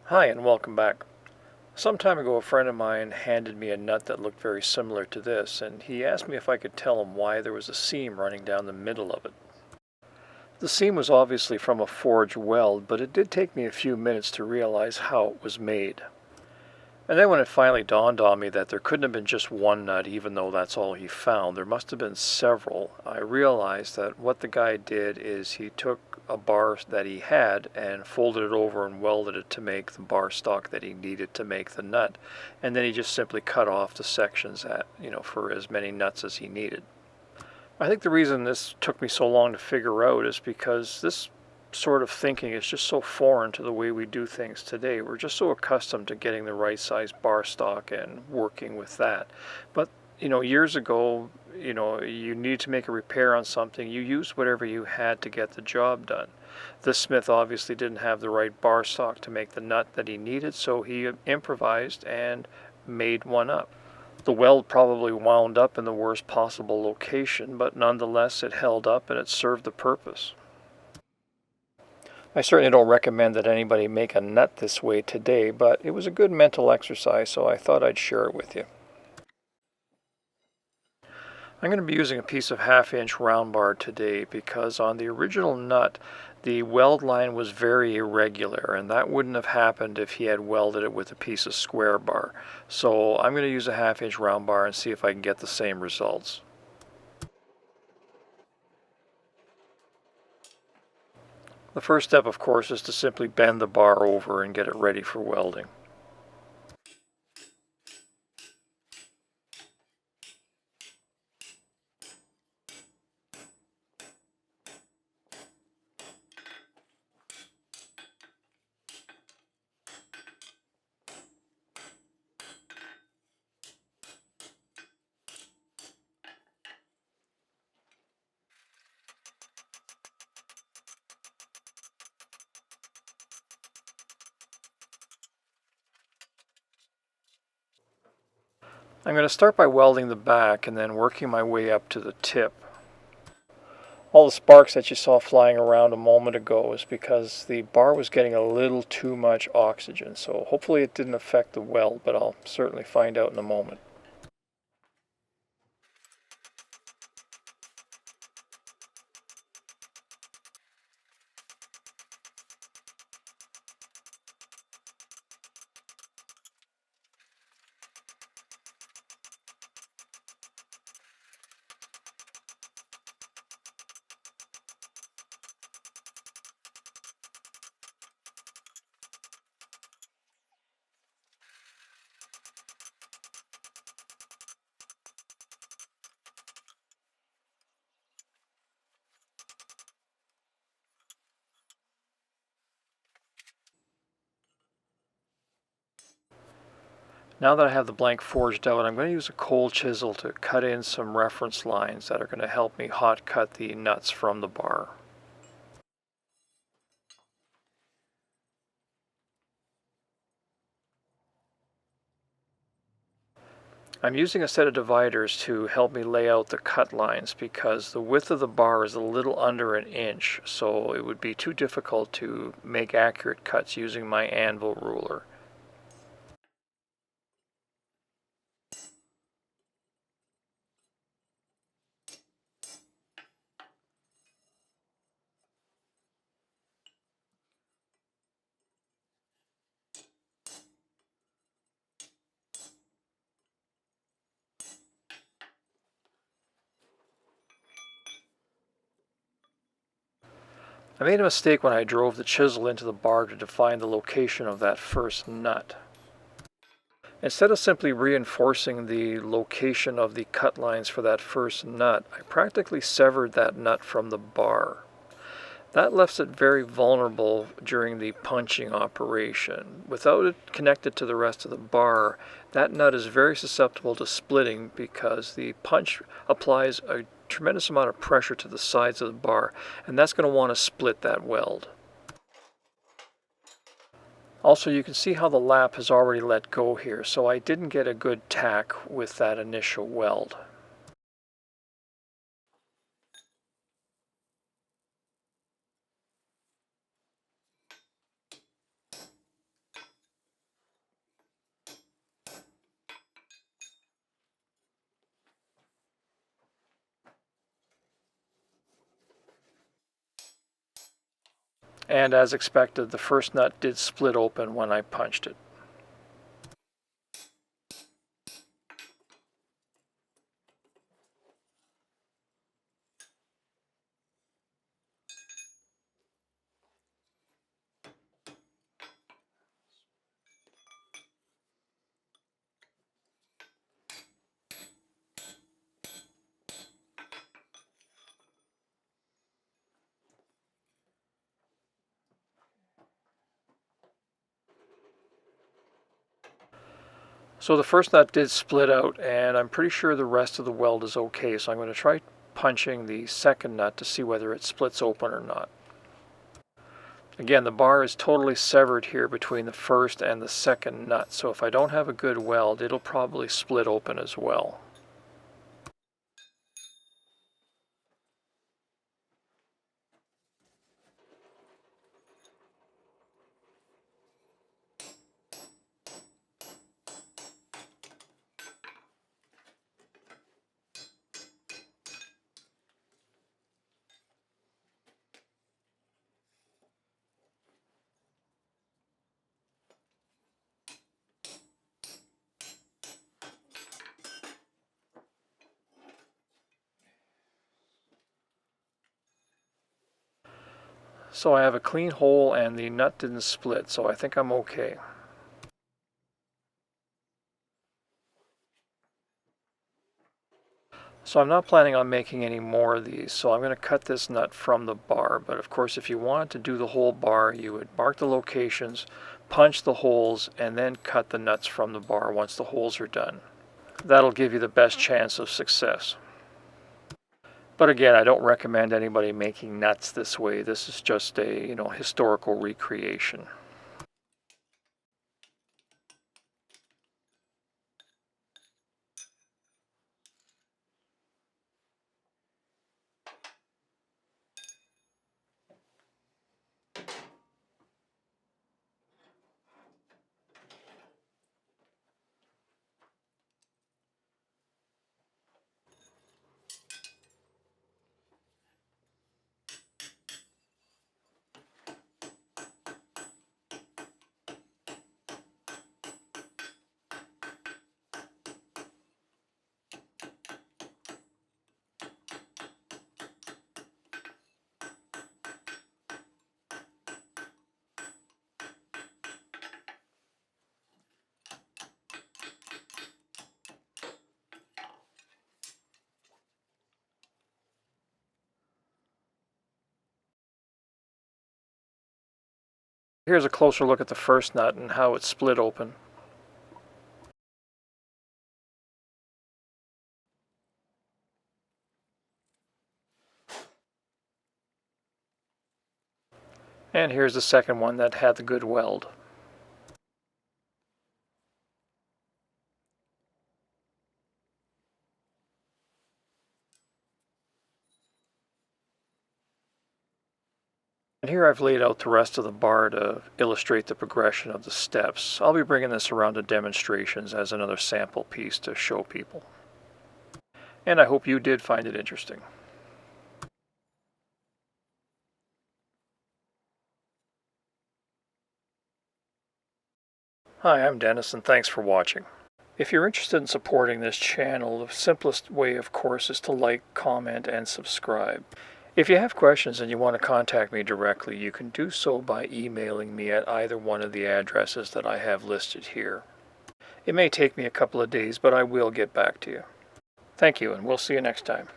Hi and welcome back. Some time ago a friend of mine handed me a nut that looked very similar to this, and he asked me if I could tell him why there was a seam running down the middle of it. The seam was obviously from a forged weld, but it did take me a few minutes to realize how it was made. And then when it finally dawned on me that there couldn't have been just one nut, even though that's all he found, there must have been several, I realized that what the guy did is he took a bar that he had and folded it over and welded it to make the bar stock that he needed to make the nut. And then he just simply cut off the sections for as many nuts as he needed. I think the reason this took me so long to figure out is because this sort of thinking is just so foreign to the way we do things today. We're just so accustomed to getting the right size bar stock and working with that. But years ago, you need to make a repair on something, you used whatever you had to get the job done. This smith obviously didn't have the right bar stock to make the nut that he needed, so he improvised and made one up. The weld probably wound up in the worst possible location, but nonetheless it held up and it served the purpose. I certainly don't recommend that anybody make a nut this way today, but it was a good mental exercise, so I thought I'd share it with you. I'm going to be using a piece of 1/2 inch round bar today because on the original nut the weld line was very irregular, and that wouldn't have happened if he had welded it with a piece of square bar. So I'm going to use a 1/2 inch round bar and see if I can get the same results. The first step, of course, is to simply bend the bar over and get it ready for welding. I'm going to start by welding the back and then working my way up to the tip. All the sparks that you saw flying around a moment ago is because the bar was getting a little too much oxygen, so hopefully it didn't affect the weld, but I'll certainly find out in a moment. Now that I have the blank forged out, I'm going to use a cold chisel to cut in some reference lines that are going to help me hot cut the nuts from the bar. I'm using a set of dividers to help me lay out the cut lines because the width of the bar is a little under 1 inch, so it would be too difficult to make accurate cuts using my anvil ruler. I made a mistake when I drove the chisel into the bar to define the location of that first nut. Instead of simply reinforcing the location of the cut lines for that first nut, I practically severed that nut from the bar. That left it very vulnerable during the punching operation. Without it connected to the rest of the bar, that nut is very susceptible to splitting because the punch applies a tremendous amount of pressure to the sides of the bar, and that's going to want to split that weld. Also, you can see how the lap has already let go here, so I didn't get a good tack with that initial weld. And as expected, the first nut did split open when I punched it. So the first nut did split out, and I'm pretty sure the rest of the weld is okay, so I'm going to try punching the second nut to see whether it splits open or not. Again, the bar is totally severed here between the first and the second nut, so if I don't have a good weld, it'll probably split open as well. So I have a clean hole and the nut didn't split, so I think I'm okay. So I'm not planning on making any more of these, so I'm going to cut this nut from the bar. But of course, if you wanted to do the whole bar, you would mark the locations, punch the holes, and then cut the nuts from the bar once the holes are done. That'll give you the best chance of success. But again, I don't recommend anybody making nuts this way. This is just a, historical recreation. Here's a closer look at the first nut and how it split open. And here's the second one that had the good weld. And here I've laid out the rest of the bar to illustrate the progression of the steps. I'll be bringing this around to demonstrations as another sample piece to show people. And I hope you did find it interesting. Hi, I'm Dennis, and thanks for watching. If you're interested in supporting this channel, the simplest way, of course, is to like, comment, and subscribe. If you have questions and you want to contact me directly, you can do so by emailing me at either one of the addresses that I have listed here. It may take me a couple of days, but I will get back to you. Thank you, and we'll see you next time.